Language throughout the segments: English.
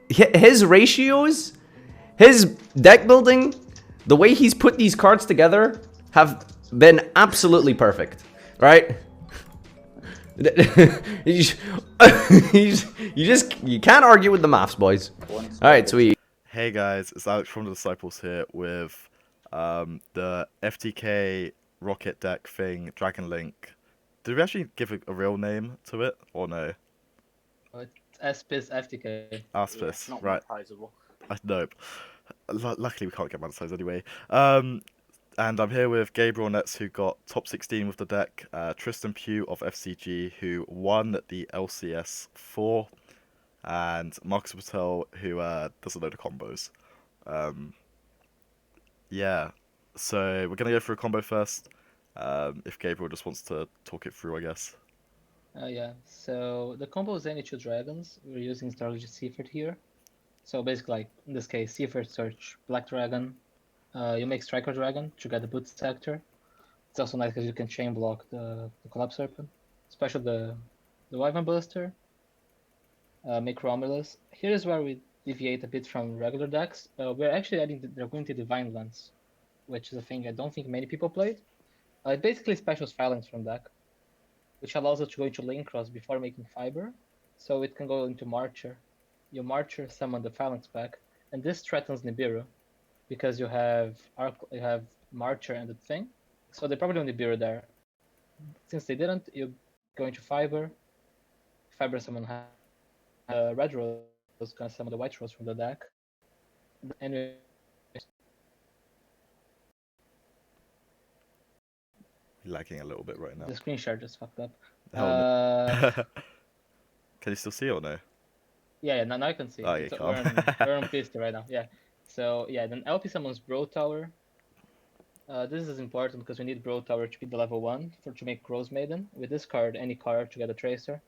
his ratios, his deck building, the way he's put these cards together have been absolutely perfect, right? you can't argue with the maths, boys. All right, sweet. Hey guys, it's Alex from the Disciples here with the FTK Rocket deck thing, Dragon Link. Did we actually give a real name to it or no? It's Aspis FTK. Aspis, Not right? monetizable. Nope. Luckily, we can't get monetized anyway. And I'm here with Gabriel Netz, who got top 16 with the deck. Tristan Pugh of FCG, who won the LCS 4, and Marcus Patel, who does a load of combos. Yeah, so we're gonna go through a combo first. If Gabriel just wants to talk it through, I guess. Yeah, so the combo is any 2 dragons. We're using Starlight Seaford here. So basically, like in this case, Seaford search Black Dragon. You make Striker Dragon to get the Boot Sector. It's also nice because you can chain block the Collapse Serpent, especially the Wyvern Buster. Make Romulus. Here is where we deviate a bit from regular decks. We're actually adding the Dragunti Divine Lance, which is a thing I don't think many people played. It basically specials Phalanx from deck, which allows us to go into Lane Cross before making Fiber, so it can go into Marcher. You Marcher summon the Phalanx back, and this threatens Nibiru, because you have Marcher and the thing, so they probably don't Nibiru there. Since they didn't, you go into Fiber summon Red Rose, gonna summon the White Rose from the deck, and Lagging a little bit right now. the screen share just fucked up. Can you still see or no? Yeah, now I can see. Oh, you So can't. we're on PC right now. Yeah. So yeah, then LP summons Bro Tower. This is important because we need Bro Tower to be the level 1 to make Rose Maiden. We discard any card to get a Tracer.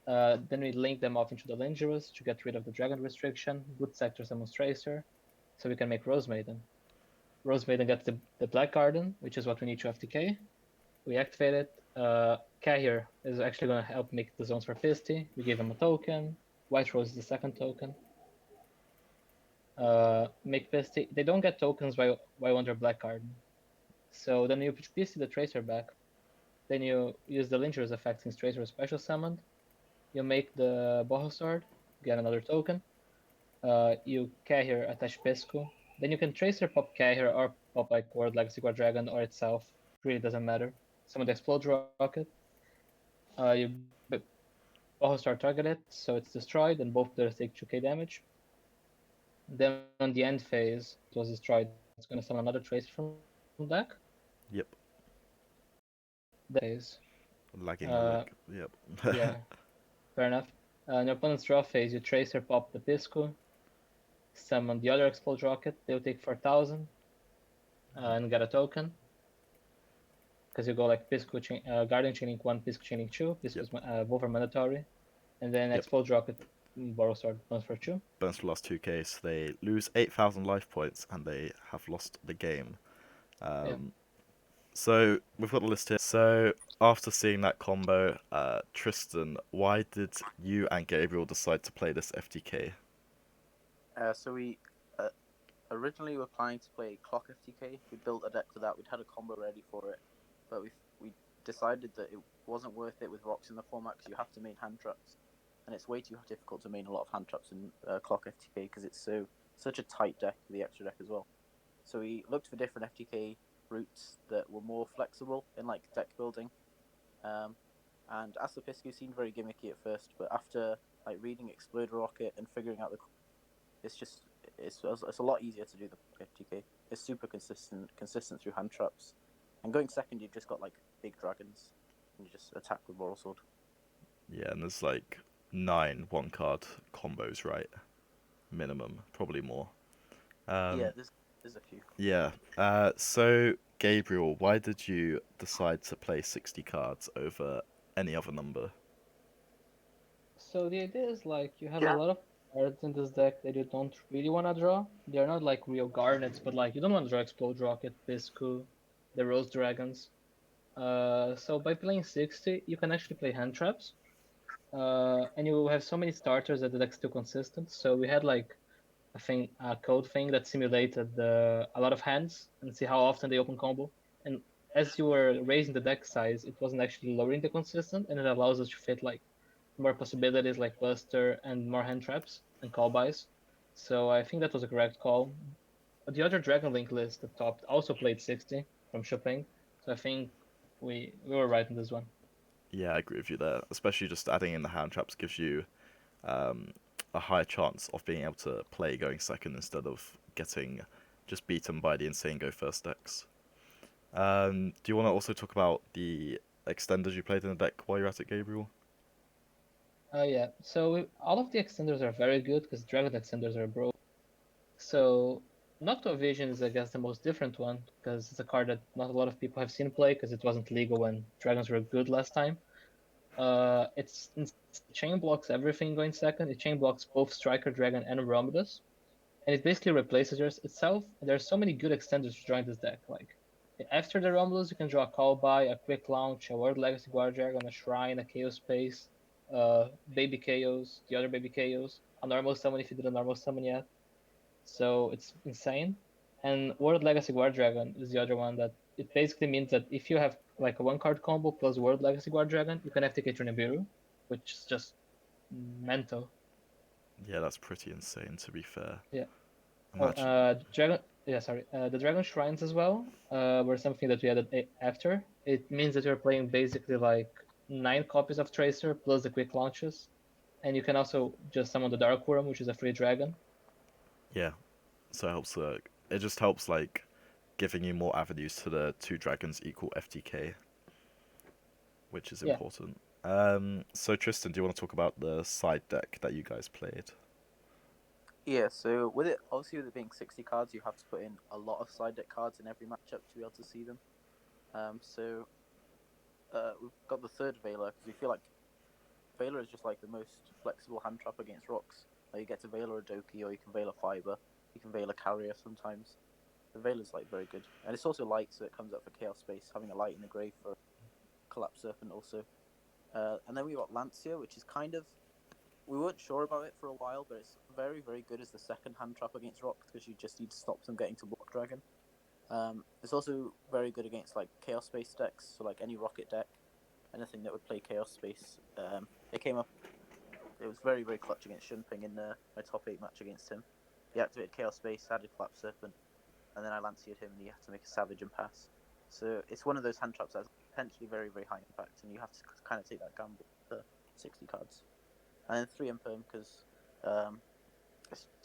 Then we link them off into the Lingerus to get rid of the Dragon restriction. Boot Sector summons Tracer, so we can make Rose Maiden. Rose Maiden gets the Black Garden, which is what we need to FTK. We activate it. Kahir is actually going to help make the zones for Fisty. We give him a token. White Rose is the second token. Make Fisty. They don't get tokens while under Black Garden. So then you put Fisty the Tracer back. Then you use the Linger's effect since Tracer is special summoned. You make the Boho Sword, get another token. You Kahir attach Pisco. Then you can Tracer pop Kahir or pop like World Legacy Guard Dragon or itself. Really doesn't matter. Summon the Explode Rocket. You Boho Sword target it, so it's destroyed, and both players take 2k damage. Then on the end phase, it was destroyed. It's going to summon another Tracer from deck. Yep. Phase. Lagging. Yep. Yeah, fair enough. In your opponent's draw phase, you Tracer pop the Pisco, summon the other Explode Rocket. They'll take 4,000 and get a token. Because you go like Pisco, Guardian Chaining 1, Pisco Chaining 2. Pisco's both are mandatory. And then Explode Rocket, Borrow Sword, burns for 2. Burns for lost 2k, so they lose 8,000 life points and they have lost the game. So we've got the list here. So after seeing that combo, Tristan, why did you and Gabriel decide to play this FTK? So we originally were planning to play Clock FTK. We built a deck for that. We'd had a combo ready for it, but we decided that it wasn't worth it with rocks in the format because you have to main hand traps, and it's way too difficult to main a lot of hand traps in Clock FTK because it's such a tight deck for the extra deck as well. So we looked for different FTK routes that were more flexible in like deck building, and Aslapiscu seemed very gimmicky at first, but after like reading Explode Rocket and figuring out it's a lot easier to do the FTK. It's super consistent through hand traps, and going second you've just got like big dragons and you just attack with Moral Sword. Yeah, and there's like 9 1-card combos, right? Minimum, probably more. Yeah, there's a few. Yeah. So Gabriel, why did you decide to play 60 cards over any other number? So the idea is like you have a lot of cards in this deck that you don't really want to draw. They're not like real Garnets, but like you don't want to draw Explode Rocket, Piscu, the Rose Dragons. So by playing 60, you can actually play hand traps. and you have so many starters that the deck's too consistent. So we had like a code thing that simulated a lot of hands and see how often they open combo. And as you were raising the deck size, it wasn't actually lowering the consistent, and it allows us to fit like more possibilities like Buster and more hand traps and call buys. So I think that was a correct call. The other Dragon Link list that topped also played 60 from Shopping, so I think we were right in this one. Yeah, I agree with you there. Especially just adding in the hand traps gives you um, a higher chance of being able to play going second instead of getting just beaten by the insane go first decks. Do you want to also talk about the extenders you played in the deck while you're at it, Gabriel? Yeah, so all of the extenders are very good because Dragon extenders are broke. So Noctua Vision is, I guess, the most different one because it's a card that not a lot of people have seen play because it wasn't legal when dragons were good last time. It chain blocks everything going second. It chain blocks both Striker Dragon and Romulus, and it basically replaces yours itself. And there are so many good extenders to join this deck. Like after the Romulus, you can draw a Call By, a Quick Launch, a World Legacy Guard Dragon, a Shrine, a Chaos Space, Baby Chaos, the other Baby Chaos, a normal summon if you did a normal summon yet. So it's insane. And World Legacy Guard Dragon is the other one that it basically means that if you have like a one card combo plus World Legacy Guard Dragon, you can FTK Nibiru, which is just mental. Yeah, that's pretty insane to be fair. Yeah. Imagine. Dragon. Yeah, sorry. The Dragon Shrines as well were something that we added after. It means that you're playing basically like 9 copies of Tracer plus the quick launches, and you can also just summon the Dark Worm, which is a free dragon. Yeah, so it helps. It just helps like giving you more avenues to the two dragons equal FTK, which is Yeah. important. So Tristan, do you want to talk about the side deck that you guys played? Yeah, so with it, obviously with it being 60 cards, you have to put in a lot of side deck cards in every matchup to be able to see them. We've got the third Veiler because we feel like Veiler is just like the most flexible hand trap against rocks. Like you get to Veiler a Doki, or you can Veiler Fiber, you can Veiler Carrier sometimes. The Veiler's like very good, and it's also light, so it comes up for Chaos Space, having a light in the grave for Collapse Serpent also. And then we got Lancia, which is kind of, we weren't sure about it for a while, but it's very, very good as the second hand trap against rocks because you just need to stop them getting to Block Dragon. It's also very good against like Chaos Space decks, so like any Rocket deck, anything that would play Chaos Space. It came up. It was very, very clutch against Shunping in my top 8 match against him. He activated Chaos Space, added Collapse Serpent, and then I Lancia'd him, and he had to make a Savage and pass. So it's one of those hand traps that's potentially very, very high impact, and you have to kind of take that gamble for 60 cards. And then 3 Imperm because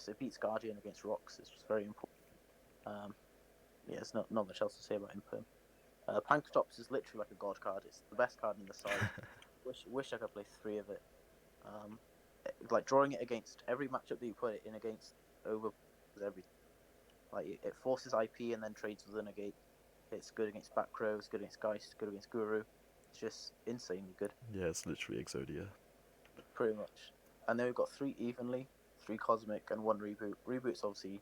it beats Guardian against rocks. It's just very important. Yeah, there's not much else to say about Imperm. Panktops is literally like a god card. It's the best card in the side. Wish I could play 3 of it. Like drawing it against every matchup that you put it in against over every. Like it forces IP and then trades with a negate. It's good against back row. It's good against Geist. Good against Guru. It's just insanely good. Yeah, it's literally Exodia. Pretty much. And then we've got 3 evenly, 3 cosmic, and 1 reboot. Reboot's obviously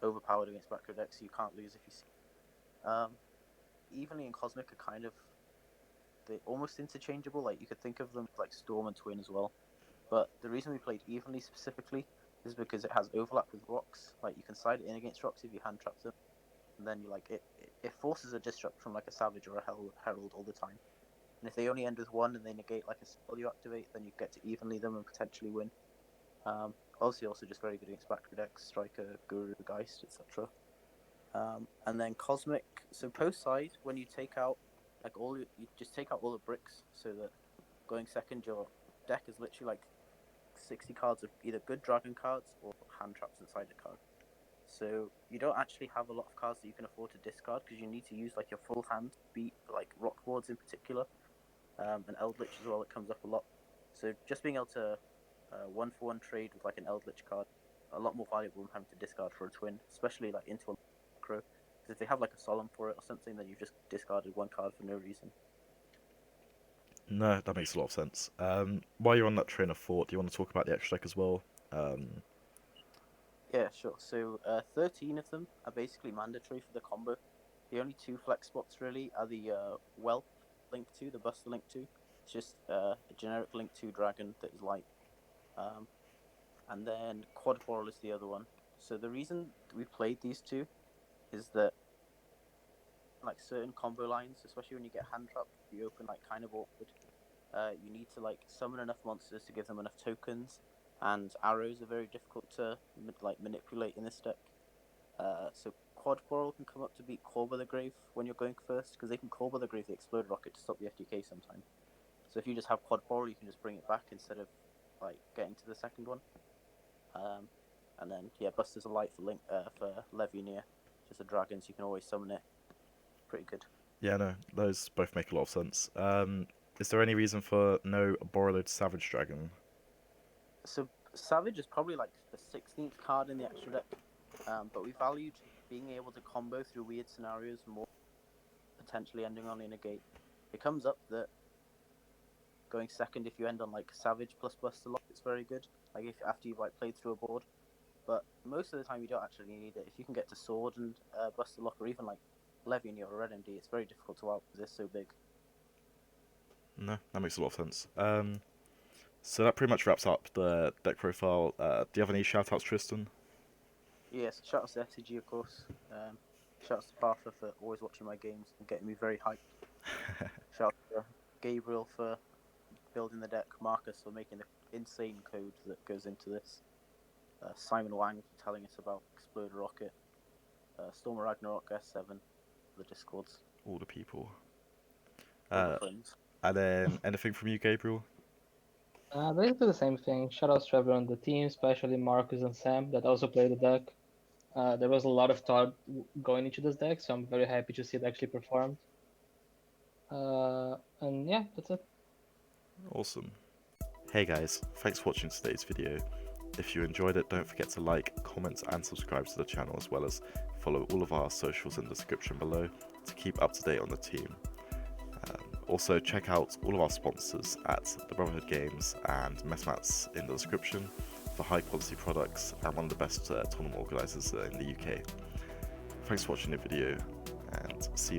overpowered against back row decks, so you can't lose if you see. Evenly and cosmic are kind of, they're almost interchangeable. Like you could think of them like Storm and Twin as well. But the reason we played evenly specifically is because it has overlap with rocks. Like you can side it in against rocks if you hand trap them, and then you like it forces a disrupt from like a Savage or a Herald all the time. And if they only end with 1 and they negate like a spell you activate, then you get to evenly them and potentially win. Obviously, also just very good against back decks, Striker, Guru, Geist, etc. And then Cosmic. So post side, when you take out like you just take out all the bricks, so that going second, your deck is literally like 60 cards of either good dragon cards or hand traps inside the card. So you don't actually have a lot of cards that you can afford to discard because you need to use like your full hand to beat like rock wards in particular, and Eldritch as well. It comes up a lot. So just being able to 1-for-1 trade with like an Eldritch card, a lot more valuable than having to discard for a twin, especially like into a macro. Because if they have like a Solemn for it or something, then you've just discarded 1 card for no reason. No, that makes a lot of sense. While you're on that train of thought, do you want to talk about the extra deck as well? Yeah, sure. So 13 of them are basically mandatory for the combo. The only 2 flex spots really are the Whelp Link 2, the Buster Link 2. It's just a generic Link 2 dragon that is light. And then Quad Quarrel is the other one. So the reason we played these two is that like certain combo lines, especially when you get hand trapped, you open like kind of awkward. You need to like summon enough monsters to give them enough tokens, and arrows are very difficult to manipulate in this deck. So Quad Quarrel can come up to beat Corba the Grave when you're going first, because they can Corba the Grave the Explode Rocket to stop the FTK sometimes. So if you just have Quad Quarrel, you can just bring it back instead of like getting to the second one. And then Buster's a light for for Levineer, just a dragon, so you can always summon it. Pretty good. Yeah, no, those both make a lot of sense. Is there any reason for no Borreload Savage Dragon? So Savage is probably like the 16th card in the extra deck, but we valued being able to combo through weird scenarios more, potentially ending on in a gate. It comes up that going second if you end on like Savage plus Buster Lock, it's very good. Like if after you've like played through a board, but most of the time you don't actually need it. If you can get to Sword and Buster Lock, or even like Levineer or Red MD, it's very difficult to out because they're so big. No, that makes a lot of sense. So that pretty much wraps up the deck profile. Do you have any shout-outs, Tristan? Yes, shout out to FCG of course. Shout out to Farfa for always watching my games and getting me very hyped. Shout out to Gabriel for building the deck, Marcus for making the insane code that goes into this, Simon Wang for telling us about Explode Rocket, Stormer Ragnarok S7, the Discords. All the people. All the friends. And then anything from you, Gabriel? Basically the same thing. Shout out to everyone on the team, especially Marcus and Sam that also played the deck. There was a lot of thought going into this deck, so I'm very happy to see it actually performed. And yeah, that's it. Awesome. Hey guys, thanks for watching today's video. If you enjoyed it, don't forget to like, comment and subscribe to the channel, as well as follow all of our socials in the description below to keep up to date on the team. Also check out all of our sponsors at the Brotherhood Games and Messmats in the description for high quality products and one of the best tournament organisers in the UK. Thanks for watching the video and see you next time.